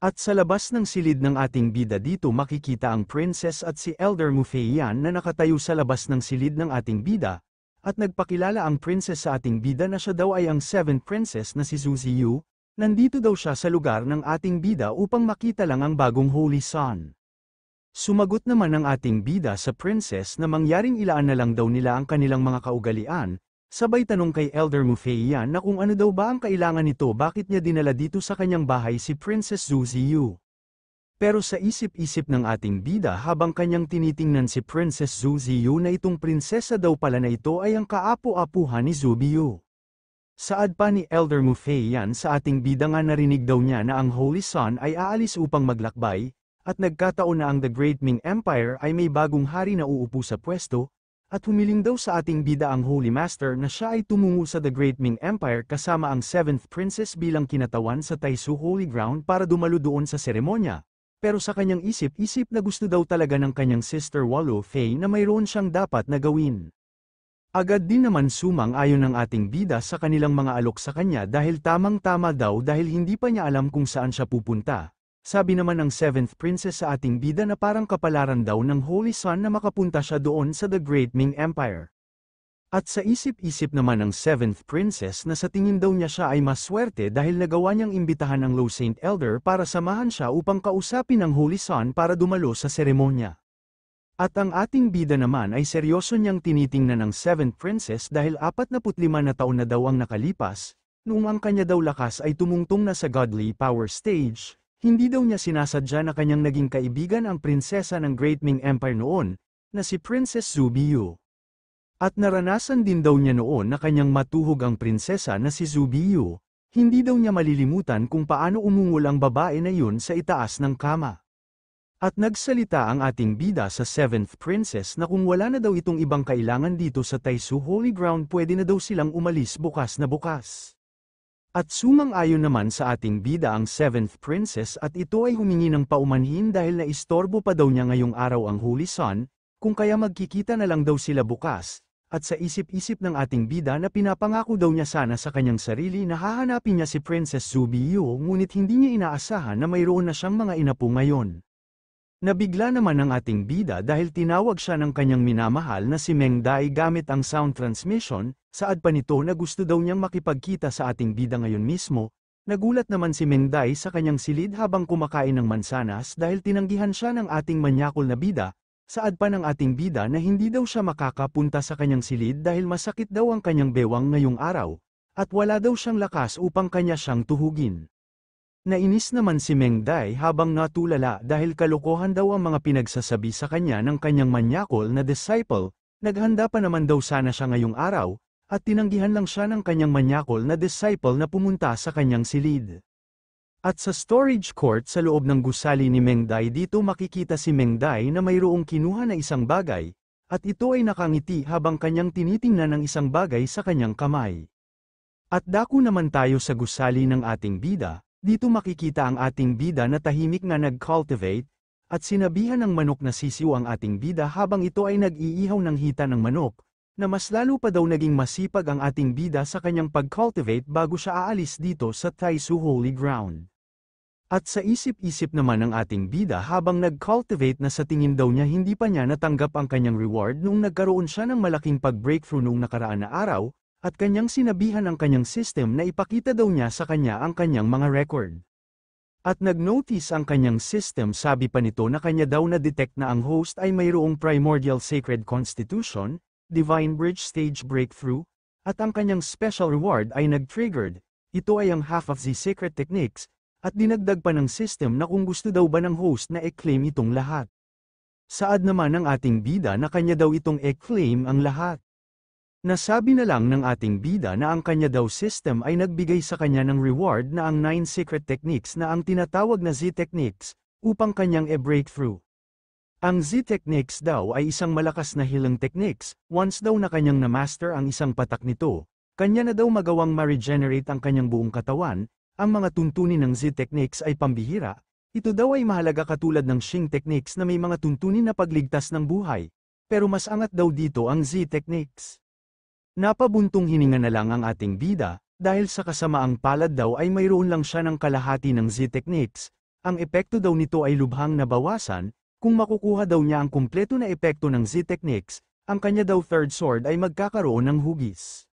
At sa labas ng silid ng ating bida dito makikita ang princess at si Elder Mufeiyan na nakatayo sa labas ng silid ng ating bida, at nagpakilala ang princess sa ating bida na siya daw ay ang 7th princess na si Suzy Yu. Nandito daw siya sa lugar ng ating bida upang makita lang ang bagong Holy Sun. Sumagot naman ang ating bida sa princess na mangyaring ilaan na lang daw nila ang kanilang mga kaugalian, sabay tanong kay Elder Mufeiyan na kung ano daw ba ang kailangan nito bakit niya dinala dito sa kanyang bahay si Princess Suzy Yu. Pero sa isip-isip ng ating bida habang kanyang tinitingnan si Princess Suzy Yu na itong prinsesa daw pala na ito ay ang kaapu-apuhan ni Suzy Yu. Saad pa ni Elder Mufeiyan sa ating bida nga narinig daw niya na ang Holy Sun ay aalis upang maglakbay, at nagkataon na ang The Great Ming Empire ay may bagong hari na uupo sa pwesto, at humiling daw sa ating bida ang Holy Master na siya ay tumungo sa The Great Ming Empire kasama ang 7th Princess bilang kinatawan sa Taisu Holy Ground para dumalo doon sa seremonya. Pero sa kanyang isip-isip na gusto daw talaga ng kanyang sister Wallo Fei na mayroon siyang dapat na gawin. Agad din naman sumang-ayon ng ating bida sa kanilang mga alok sa kanya dahil tamang-tama daw dahil hindi pa niya alam kung saan siya pupunta. Sabi naman ng 7th Princess sa ating bida na parang kapalaran daw ng Holy Sun na makapunta siya doon sa The Great Ming Empire. At sa isip-isip naman ng 7th Princess na sa tingin daw niya siya ay maswerte dahil nagawa niyang imbitahan ang Low Saint Elder para samahan siya upang kausapin ang Holy Sun para dumalo sa seremonya. At ang ating bida naman ay seryoso niyang tinitingnan ng 7th Princess dahil 45 na taon na daw ang nakalipas, noong ang kanya daw lakas ay tumungtong na sa godly power stage, hindi daw niya sinasadya na kanyang naging kaibigan ang prinsesa ng Great Ming Empire noon, na si Princess Suzy Yu. At naranasan din daw niya noon na kanyang matuhog ang prinsesa na si Suzy Yu, hindi daw niya malilimutan kung paano umungol ang babae na yun sa itaas ng kama. At nagsalita ang ating bida sa 7th Princess na kung wala na daw itong ibang kailangan dito sa Taisu Holy Ground pwede na daw silang umalis bukas na bukas. At sumang-ayon naman sa ating bida ang 7th Princess at ito ay humingi ng paumanhin dahil naistorbo pa daw niya ngayong araw ang Holy Sun, kung kaya magkikita na lang daw sila bukas, at sa isip-isip ng ating bida na pinapangako daw niya sana sa kanyang sarili na hahanapin niya si Princess Suzy Yu ngunit hindi niya inaasahan na mayroon na siyang mga inapo ngayon. Nabigla naman ang ating bida dahil tinawag siya ng kanyang minamahal na si Meng Dai gamit ang sound transmission, saad pa nito na gusto daw niyang makipagkita sa ating bida ngayon mismo. Nagulat naman si Meng Dai sa kanyang silid habang kumakain ng mansanas dahil tinanggihan siya ng ating manyakol na bida, saad pa ng ating bida na hindi daw siya makakapunta sa kanyang silid dahil masakit daw ang kanyang bewang ngayong araw, at wala daw siyang lakas upang kanya siyang tuhugin. Nainis naman si Meng Dai habang natulala dahil kalokohan daw ang mga pinagsasabi sa kanya ng kanyang manyakol na disciple, naghanda pa naman daw sana siya ngayong araw, at tinanggihan lang siya ng kanyang manyakol na disciple na pumunta sa kanyang silid. At sa storage court sa loob ng gusali ni Meng Dai dito makikita si Meng Dai na mayroong kinuha na isang bagay, at ito ay nakangiti habang kanyang tinitingnan ang isang bagay sa kanyang kamay. At dako naman tayo sa gusali ng ating bida. Dito makikita ang ating bida na tahimik na nag-cultivate, at sinabihan ng manok na sisiw ang ating bida habang ito ay nag-iihaw ng hita ng manok, na mas lalo pa daw naging masipag ang ating bida sa kanyang pag-cultivate bago siya aalis dito sa Taisu Holy Ground. At sa isip-isip naman ng ating bida habang nag-cultivate na sa tingin daw niya hindi pa niya natanggap ang kanyang reward nung nagkaroon siya ng malaking pag-breakthrough noong nakaraan na araw, at kanyang sinabihan ang kanyang system na ipakita daw niya sa kanya ang kanyang mga record. At nag-notice ang kanyang system sabi pa nito na kanya daw na-detect na ang host ay mayroong primordial sacred constitution, divine bridge stage breakthrough, at ang kanyang special reward ay nag-triggered, ito ay ang half of the secret techniques, at dinagdag pa ng system na kung gusto daw ba ng host na i-claim itong lahat. Saad naman ng ating bida na kanya daw itong i-claim ang lahat. Nasabi na lang ng ating bida na ang kanya daw system ay nagbigay sa kanya ng reward na ang 9 secret techniques na ang tinatawag na Z-techniques, upang kanyang e-breakthrough. Ang Z-techniques daw ay isang malakas na healing techniques, once daw na kanyang na-master ang isang patak nito, kanya na daw magawang ma-regenerate ang kanyang buong katawan, ang mga tuntunin ng Z-techniques ay pambihira, ito daw ay mahalaga katulad ng Xing techniques na may mga tuntunin na pagligtas ng buhay, pero mas angat daw dito ang Z-techniques. Napabuntong hininga na lang ang ating bida, dahil sa kasamaang palad daw ay mayroon lang siya ng kalahati ng Z-techniques, Ang epekto daw nito ay lubhang nabawasan, kung makukuha daw niya ang kumpleto na epekto ng Z-Techniques, ang kanya daw third sword ay magkakaroon ng hugis.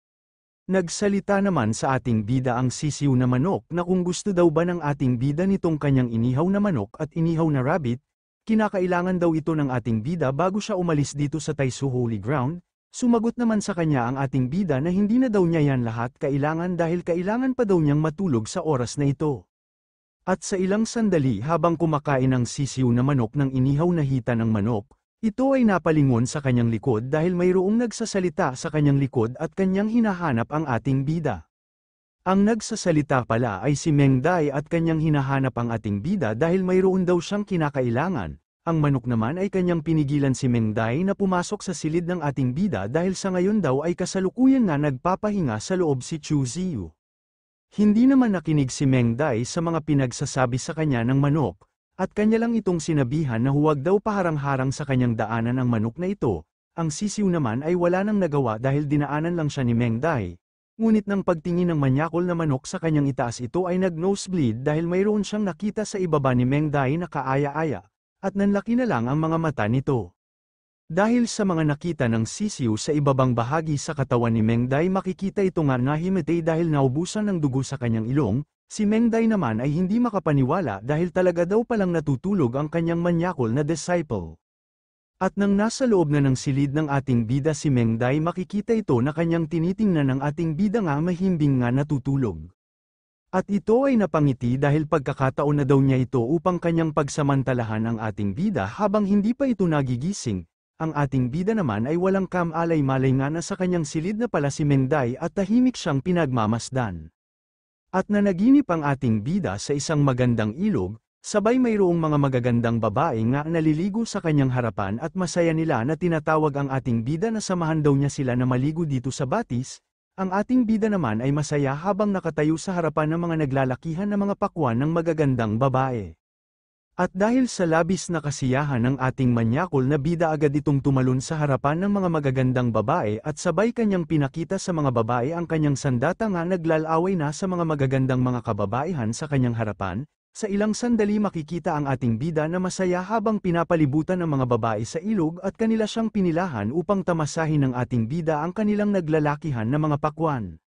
Nagsalita naman sa ating bida ang sisiw na manok na kung gusto daw ba ng ating bida nitong kanyang inihaw na manok at inihaw na rabbit, kinakailangan daw ito ng ating bida bago siya umalis dito sa Taisu Holy Ground. Sumagot naman sa kanya ang ating bida na hindi na daw niya yan lahat kailangan dahil kailangan pa daw niyang matulog sa oras na ito. At sa ilang sandali habang kumakain ang sisiw na manok ng inihaw na hita ng manok, ito ay napalingon sa kanyang likod dahil mayroong nagsasalita sa kanyang likod at kanyang hinahanap ang ating bida. Ang nagsasalita pala ay si Mengday at kanyang hinahanap ang ating bida dahil mayroon daw siyang kinakailangan. Ang manok naman ay kanyang pinigilan si Mengday na pumasok sa silid ng ating bida dahil sa ngayon daw ay kasalukuyan na nagpapahinga sa loob si Chu Ziyu. Hindi naman nakinig si Mengday sa mga pinagsasabi sa kanya ng manok, at kanya lang itong sinabihan na huwag daw paharang-harang sa kanyang daanan ang manok na ito. Ang sisiw naman ay wala nang nagawa dahil dinaanan lang siya ni Mengday. Ngunit nang pagtingin ng manyakol na manok sa kanyang itaas ito ay nag-nosebleed dahil mayroon siyang nakita sa ibaba ni Mengday na kaaya-aya, at nanlaki na lang ang mga mata nito. Dahil sa mga nakita ng sisiw sa ibabang bahagi sa katawan ni Mengday makikita ito nga nahimatay dahil naubusan ng dugo sa kanyang ilong. Si Mengday naman ay hindi makapaniwala dahil talaga daw palang natutulog ang kanyang manyakol na disciple. At nang nasa loob na ng silid ng ating bida si Mengday makikita ito na kanyang tinitingnan ng ating bida nga mahimbing nga natutulog. At ito ay napangiti dahil pagkakataon na daw niya ito upang kanyang pagsamantalahan ang ating bida habang hindi pa ito nagigising. Ang ating bida naman ay walang kamalay-malay nga na sa kanyang silid na pala si Mengday at tahimik siyang pinagmamasdan. At nanaginip ang ating bida sa isang magandang ilog, sabay mayroong mga magagandang babae nga naliligo sa kanyang harapan at masaya nila na tinatawag ang ating bida na samahan daw niya sila na maligo dito sa batis. Ang ating bida naman ay masaya habang nakatayo sa harapan ng mga naglalakihan na mga pakwan ng magagandang babae. At dahil sa labis na kasiyahan ng ating manyakol na bida agad itong tumalon sa harapan ng mga magagandang babae at sabay kanyang pinakita sa mga babae ang kanyang sandata nga naglalaway na sa mga magagandang mga kababaihan sa kanyang harapan. Sa ilang sandali makikita ang ating bida na masaya habang pinapalibutan ng mga babae sa ilog at kanila siyang pinilahan upang tamasahin ng ating bida ang kanilang naglalakihan na mga pakwan.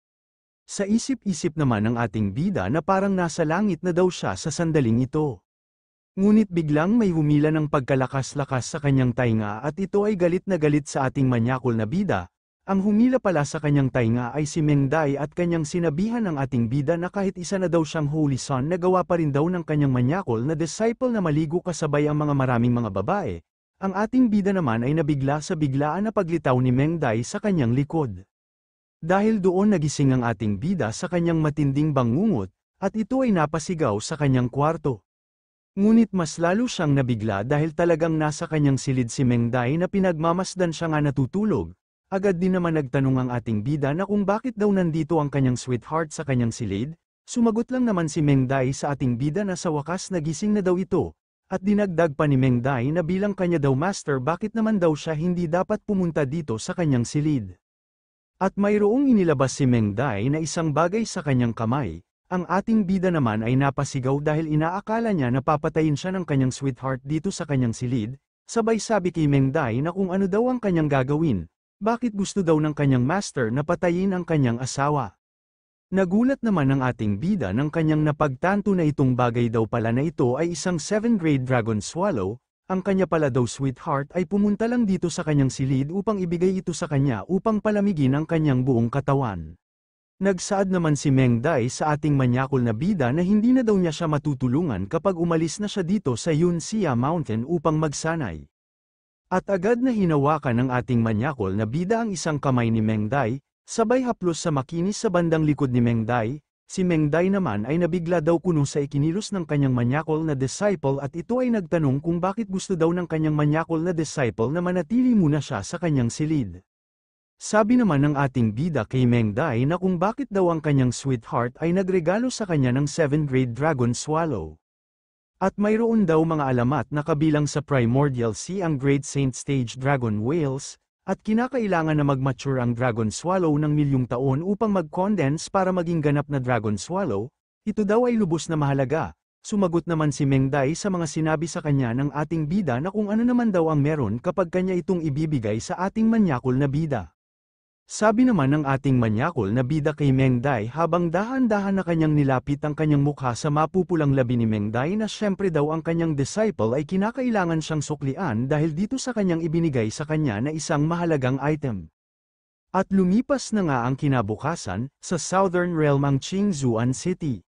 Sa isip-isip naman ng ating bida na parang nasa langit na daw siya sa sandaling ito. Ngunit biglang may humila ng pagkalakas-lakas sa kanyang tainga at ito ay galit na galit sa ating manyakol na bida. Ang humila pala sa kanyang tainga ay si Mengday at kanyang sinabihan ng ating bida na kahit isa na daw siyang holy son nagawa pa rin daw ng kanyang manyakol na disciple na maligo kasabay ang mga maraming mga babae. Ang ating bida naman ay nabigla sa biglaan na paglitaw ni Mengday sa kanyang likod. Dahil doon nagising ang ating bida sa kanyang matinding bangungot, at ito ay napasigaw sa kanyang kwarto. Ngunit mas lalo siyang nabigla dahil talagang nasa kanyang silid si Mengday na pinagmamasdan siya nga natutulog. Agad din naman nagtanong ang ating bida na kung bakit daw nandito ang kanyang sweetheart sa kanyang silid. Sumagot lang naman si Mengday sa ating bida na sa wakas nagising na daw ito. At dinagdag pa ni Mengday na bilang kanya daw master bakit naman daw siya hindi dapat pumunta dito sa kanyang silid. At mayroong inilabas si Mengday na isang bagay sa kanyang kamay. Ang ating bida naman ay napasigaw dahil inaakala niya na papatayin siya ng kanyang sweetheart dito sa kanyang silid, sabay sabi kay Mengday na kung ano daw ang kanyang gagawin, bakit gusto daw ng kanyang master na patayin ang kanyang asawa. Nagulat naman ang ating bida ng kanyang napagtanto na itong bagay daw pala na ito ay isang 7th grade dragon swallow, ang kanya pala daw sweetheart ay pumunta lang dito sa kanyang silid upang ibigay ito sa kanya upang palamigin ang kanyang buong katawan. Nagsaad naman si Mengday sa ating manyakol na bida na hindi na daw niya siya matutulungan kapag umalis na siya dito sa Yunxia Mountain upang magsanay. At agad na hinawakan ng ating manyakol na bida ang isang kamay ni Mengday, sabay haplos sa makinis sa bandang likod ni Mengday. Si Mengday naman ay nabigla daw kuno sa ikinilos ng kanyang manyakol na disciple at ito ay nagtanong kung bakit gusto daw ng kanyang manyakol na disciple na manatili muna siya sa kanyang silid. Sabi naman ng ating bida kay Mengday na kung bakit daw ang kanyang sweetheart ay nagregalo sa kanya ng 7th grade dragon swallow. At mayroon daw mga alamat na kabilang sa Primordial Sea ang Great Saint Stage Dragon Whales, at kinakailangan na mag-mature ang dragon swallow ng milyong taon upang mag-condense para maging ganap na dragon swallow. Ito daw ay lubos na mahalaga, Sumagot naman si Mengday sa mga sinabi sa kanya ng ating bida na kung ano naman daw ang meron kapag kanya itong ibibigay sa ating manyakol na bida. Sabi naman ng ating manyakol na bida kay Mengday habang dahan-dahan na kanyang nilapit ang kanyang mukha sa mapupulang labi ni Mengday na syempre daw ang kanyang disciple ay kinakailangan siyang suklian dahil dito sa kanyang ibinigay sa kanya na isang mahalagang item. At lumipas na nga ang kinabukasan, sa Southern Realm ang Qingzuan City.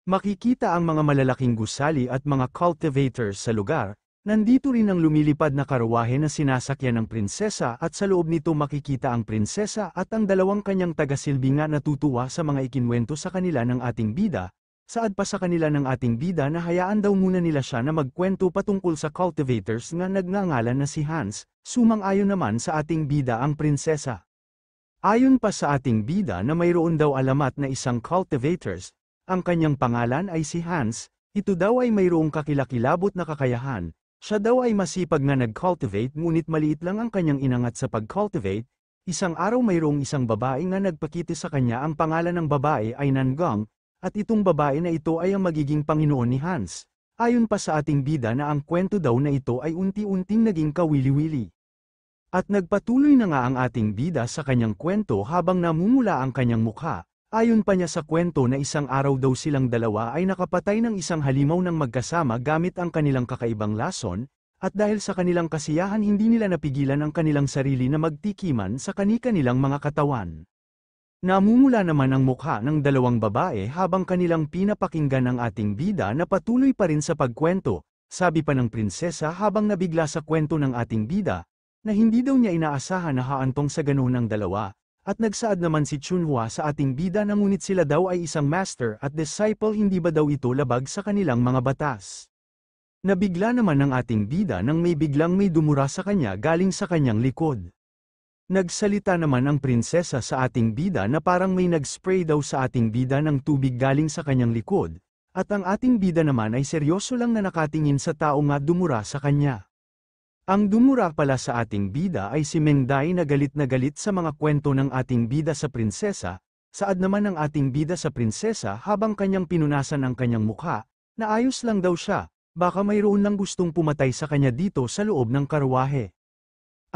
Makikita ang mga malalaking gusali at mga cultivators sa lugar, nandito rin ang lumilipad na karwahe na sinasakyan ng prinsesa at sa loob nito makikita ang prinsesa at ang dalawang kanyang tagasilbi nga natutuwa sa mga ikinwento sa kanila ng ating bida, saad pa sa kanila ng ating bida na hayaan daw muna nila siya na magkwento patungkol sa cultivators nga nagngangalan na si Hans, sumang-ayon naman sa ating bida ang prinsesa. Ayon pa sa ating bida na mayroon daw alamat na isang cultivators, ang kanyang pangalan ay si Hans, ito daw ay mayroong kakilakilabot na kakayahan, siya daw ay masipag na nag-cultivate ngunit maliit lang ang kanyang inangat sa pag-cultivate, isang araw mayroong isang babae nga nagpakita sa kanya ang pangalan ng babae ay Nangong, at itong babae na ito ay ang magiging Panginoon ni Hans. Ayon pa sa ating bida na ang kwento daw na ito ay unti-unting naging kawili-wili. At nagpatuloy na nga ang ating bida sa kanyang kwento habang namumula ang kanyang mukha. Ayon pa niya sa kwento na isang araw daw silang dalawa ay nakapatay ng isang halimaw ng magkasama gamit ang kanilang kakaibang lason, at dahil sa kanilang kasiyahan hindi nila napigilan ang kanilang sarili na magtikiman sa kani-kanilang mga katawan. Namumula naman ang mukha ng dalawang babae habang kanilang pinapakinggan ang ating bida na patuloy pa rin sa pagkwento, sabi pa ng prinsesa habang nabigla sa kwento ng ating bida, na hindi daw niya inaasahan na haantong sa ganun ng dalawa. At nagsaad naman si Chunhua sa ating bida na ngunit sila daw ay isang master at disciple hindi ba daw ito labag sa kanilang mga batas. Nabigla naman ang ating bida nang may biglang may dumura sa kanya galing sa kanyang likod. Nagsalita naman ang prinsesa sa ating bida na parang may nag-spray daw sa ating bida ng tubig galing sa kanyang likod, at ang ating bida naman ay seryoso lang na nakatingin sa tao nga dumura sa kanya. Ang dumura pala sa ating bida ay si Mengday na galit sa mga kwento ng ating bida sa prinsesa, saad naman ng ating bida sa prinsesa habang kanyang pinunasan ang kanyang mukha, na ayos lang daw siya, baka mayroon lang gustong pumatay sa kanya dito sa loob ng karwahe.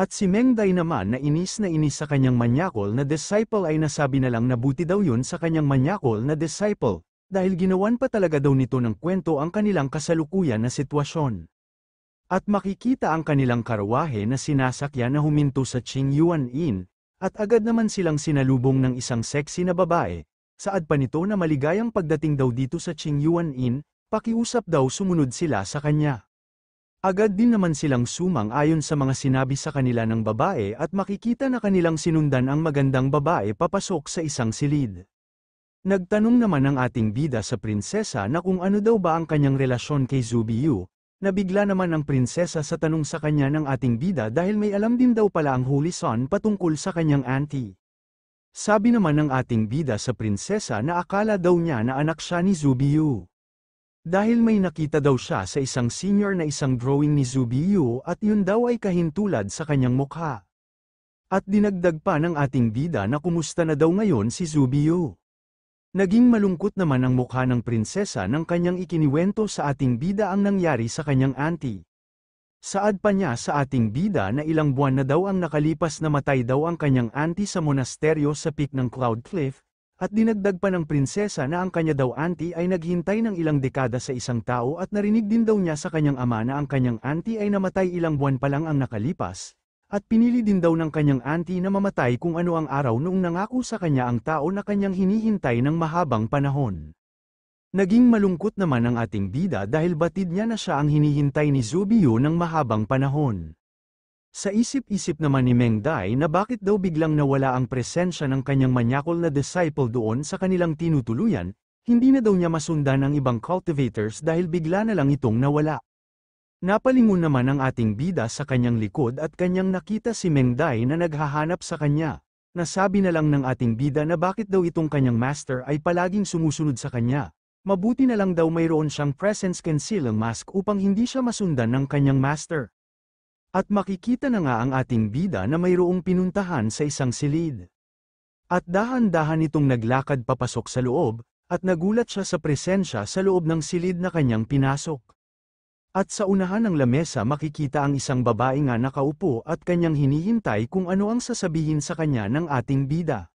At si Mengday naman na inis sa kanyang manyakol na disciple ay nasabi na lang na buti daw yun sa kanyang manyakol na disciple, dahil ginawan pa talaga daw nito ng kwento ang kanilang kasalukuyan na sitwasyon. At makikita ang kanilang karwahe na sinasakyan na huminto sa Qingyuan Inn, at agad naman silang sinalubong ng isang sexy na babae, saad pa nito na maligayang pagdating daw dito sa Qingyuan Inn, pakiusap daw sumunod sila sa kanya. Agad din naman silang sumang ayon sa mga sinabi sa kanila ng babae at makikita na kanilang sinundan ang magandang babae papasok sa isang silid. Nagtanong naman ang ating bida sa prinsesa na kung ano daw ba ang kanyang relasyon kay Zubiyu. Nabigla naman ang prinsesa sa tanong sa kanya ng ating bida dahil may alam din daw pala ang Holy Son patungkol sa kanyang auntie. Sabi naman ng ating bida sa prinsesa na akala daw niya na anak siya ni Zubiyu. Dahil may nakita daw siya sa isang senior na isang drawing ni Zubiyu at yun daw ay kahintulad sa kanyang mukha. At dinagdag pa ng ating bida na kumusta na daw ngayon si Zubiyu. Naging malungkot naman ang mukha ng prinsesa nang kanyang ikiniwento sa ating bida ang nangyari sa kanyang auntie. Saad pa niya sa ating bida na ilang buwan na daw ang nakalipas na matay daw ang kanyang auntie sa monasteryo sa peak ng Cloud Cliff, at dinagdag pa ng prinsesa na ang kanya daw auntie ay naghintay ng ilang dekada sa isang tao at narinig din daw niya sa kanyang ama na ang kanyang auntie ay namatay ilang buwan pa lang ang nakalipas. At pinili din daw ng kanyang auntie na mamatay kung ano ang araw noong nangako sa kanya ang tao na kanyang hinihintay ng mahabang panahon. Naging malungkot naman ang ating bida dahil batid niya na siya ang hinihintay ni Zubiyu ng mahabang panahon. Sa isip-isip naman ni Mengday na bakit daw biglang nawala ang presensya ng kanyang manyakol na disciple doon sa kanilang tinutuluyan, hindi na daw niya masundan ang ibang cultivators dahil bigla na lang itong nawala. Napalingon naman ang ating bida sa kanyang likod at kanyang nakita si Mengday na naghahanap sa kanya. Nasabi na lang ng ating bida na bakit daw itong kanyang master ay palaging sumusunod sa kanya. Mabuti na lang daw mayroon siyang presence concealing mask upang hindi siya masundan ng kanyang master. At makikita na nga ang ating bida na mayroong pinuntahan sa isang silid. At dahan-dahan itong naglakad papasok sa loob, At nagulat siya sa presensya sa loob ng silid na kanyang pinasok. At sa unahan ng lamesa makikita ang isang babae nga nakaupo at kanyang hinihintay kung ano ang sasabihin sa kanya ng ating bida.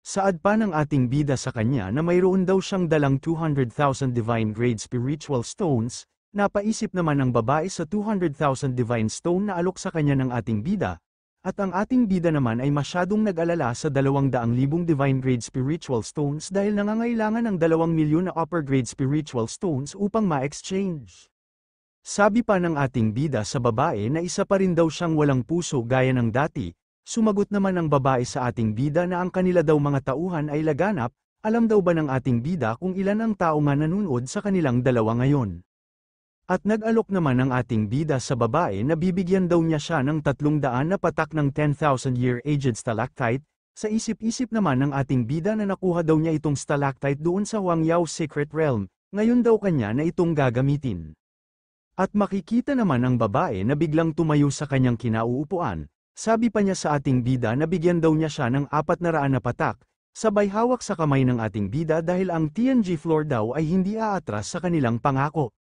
Saad pa ng ating bida sa kanya na mayroon daw siyang dalang 200,000 divine grade spiritual stones, napaisip naman ang babae sa 200,000 divine stone na alok sa kanya ng ating bida, at ang ating bida naman ay masyadong nag-alala sa 200,000 divine grade spiritual stones dahil nangangailangan ng 2,000,000 na upper grade spiritual stones upang ma-exchange. Sabi pa ng ating bida sa babae na isa pa rin daw siyang walang puso gaya ng dati, sumagot naman ang babae sa ating bida na ang kanila daw mga tauhan ay laganap, alam daw ba ng ating bida kung ilan ang tao nga nanonood sa kanilang dalawa ngayon. At nag-alok naman ang ating bida sa babae na bibigyan daw niya siya ng 300 na patak ng 10,000-year-aged stalactite, sa isip-isip naman ng ating bida na nakuha daw niya itong stalactite doon sa Huangyao Secret Realm, ngayon daw kanya na itong gagamitin. At makikita naman ang babae na biglang tumayo sa kanyang kinauupuan, sabi pa niya sa ating bida na bigyan daw niya siya ng 400 na patak, sabay hawak sa kamay ng ating bida dahil ang TNG floor daw ay hindi aatras sa kanilang pangako.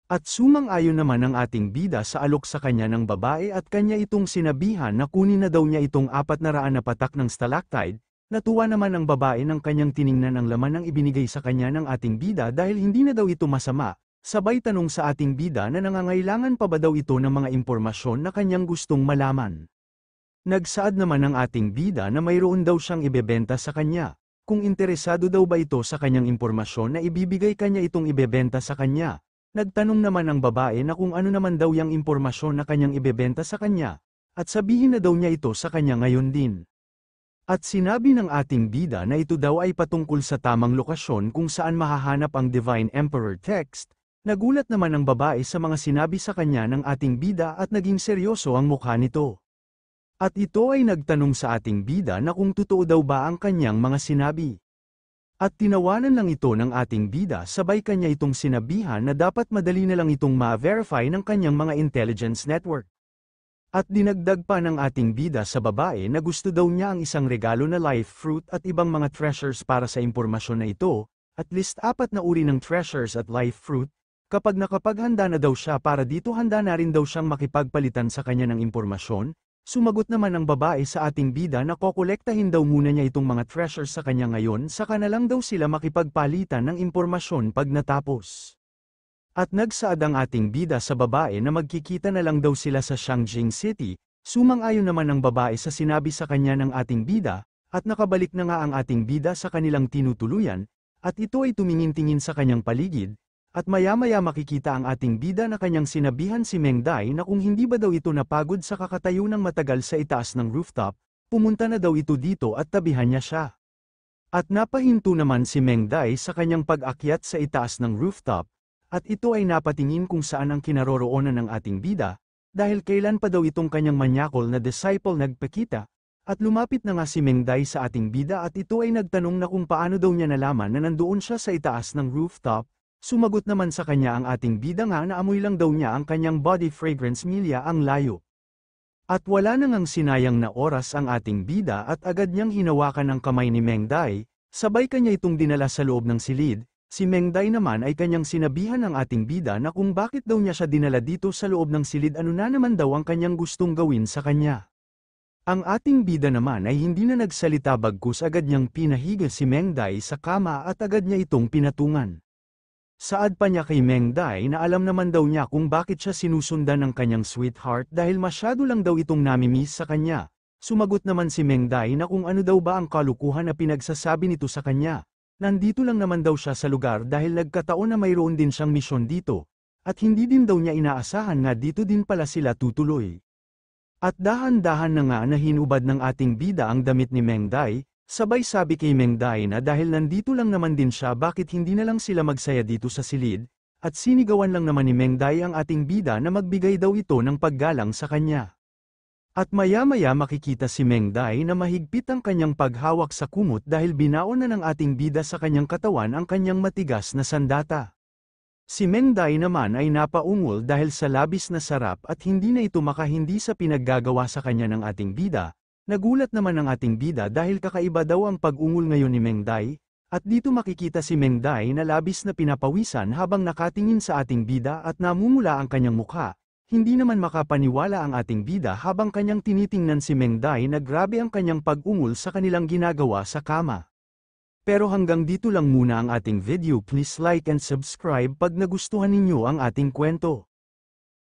At sumang-ayon naman ang ating bida sa alok sa kanya ng babae at kanya itong sinabihan na kunin na daw niya itong 400 na patak ng stalactite, natuwa naman ang babae ng kanyang tiningnan ang laman ng ibinigay sa kanya ng ating bida dahil hindi na daw ito masama. Sabay tanong sa ating bida na nangangailangan pa ba daw ito ng mga impormasyon na kanyang gustong malaman. Nagsaad naman ang ating bida na mayroon daw siyang ibebenta sa kanya, kung interesado daw ba ito sa kanyang impormasyon na ibibigay kanya itong ibebenta sa kanya. Nagtanong naman ang babae na kung ano naman daw yung impormasyon na kanyang ibebenta sa kanya, at sabihin na daw niya ito sa kanya ngayon din. At sinabi ng ating bida na ito daw ay patungkol sa tamang lokasyon kung saan mahahanap ang Divine Emperor text. Nagulat naman ang babae sa mga sinabi sa kanya ng ating bida at naging seryoso ang mukha nito. At ito ay nagtanong sa ating bida na kung totoo daw ba ang kanyang mga sinabi. At tinawanan lang ito ng ating bida sabay kanya itong sinabihan na dapat madali na lang itong ma-verify ng kanyang mga intelligence network. At dinagdag pa ng ating bida sa babae na gusto daw niya ang isang regalo na life fruit at ibang mga treasures para sa impormasyon na ito, at least 4 na uri ng treasures at life fruit. Kapag nakapaghanda na daw siya para dito handa na rin daw siyang makipagpalitan sa kanya ng impormasyon, sumagot naman ang babae sa ating bida na kokolektahin daw muna niya itong mga treasures sa kanya ngayon saka na lang daw sila makipagpalitan ng impormasyon pag natapos. At nagsaad ang ating bida sa babae na magkikita na lang daw sila sa Shangjing City, sumang-ayon naman ang babae sa sinabi sa kanya ng ating bida, at nakabalik na nga ang ating bida sa kanilang tinutuluyan, at ito ay tumingin-tingin sa kanyang paligid. At maya-maya makikita ang ating bida na kanyang sinabihan si Meng Dai na kung hindi ba daw ito napagod sa kakatayo ng matagal sa itaas ng rooftop, pumunta na daw ito dito at tabihan niya siya. At napahinto naman si Meng Dai sa kanyang pag-akyat sa itaas ng rooftop, at ito ay napatingin kung saan ang kinaroroonan ng ating bida, dahil kailan pa daw itong kanyang manyakol na disciple nagpakita, at lumapit na nga si Meng Dai sa ating bida at ito ay nagtanong na kung paano daw niya nalaman na nandoon siya sa itaas ng rooftop. Sumagot naman sa kanya ang ating bida nga na amoy lang daw niya ang kanyang body fragrance milya ang layo. At wala na ngang sinayang na oras ang ating bida at agad niyang hinawakan ang kamay ni Meng Dai, sabay kanya itong dinala sa loob ng silid. Si Meng Dai naman ay kanyang sinabihan ng ating bida na kung bakit daw niya siya dinala dito sa loob ng silid ano na naman daw ang kanyang gustong gawin sa kanya. Ang ating bida naman ay hindi na nagsalita bagkus agad niyang pinahiga si Meng Dai sa kama at agad niya itong pinatungan. Saad pa niya kay Meng Dai na alam naman daw niya kung bakit siya sinusundan ng kanyang sweetheart dahil masyado lang daw itong namimiss sa kanya. Sumagot naman si Meng Dai na kung ano daw ba ang kalukuhan na pinagsasabi nito sa kanya. Nandito lang naman daw siya sa lugar dahil nagkataon na mayroon din siyang misyon dito. At hindi din daw niya inaasahan na dito din pala sila tutuloy. At dahan-dahan na nga na hinubad ng ating bida ang damit ni Meng Dai. Sabay sabi kay Meng Dai na dahil nandito lang naman din siya bakit hindi na lang sila magsaya dito sa silid, at sinigawan lang naman ni Meng Dai ang ating bida na magbigay daw ito ng paggalang sa kanya. At maya-maya makikita si Meng Dai na mahigpit ang kanyang paghawak sa kumot dahil binaon na ng ating bida sa kanyang katawan ang kanyang matigas na sandata. Si Meng Dai naman ay napaungol dahil sa labis na sarap at hindi na ito makahindi sa pinaggagawa sa kanya ng ating bida. Nagulat naman ang ating bida dahil kakaiba daw ang pag-ungol ngayon ni Meng Dai, At dito makikita si Mengday na labis na pinapawisan habang nakatingin sa ating bida at namumula ang kanyang mukha. Hindi naman makapaniwala ang ating bida habang kanyang tinitingnan si Mengday na grabe ang kanyang pag-ungol sa kanilang ginagawa sa kama. Pero hanggang dito lang muna ang ating video, please like and subscribe pag nagustuhan ninyo ang ating kwento.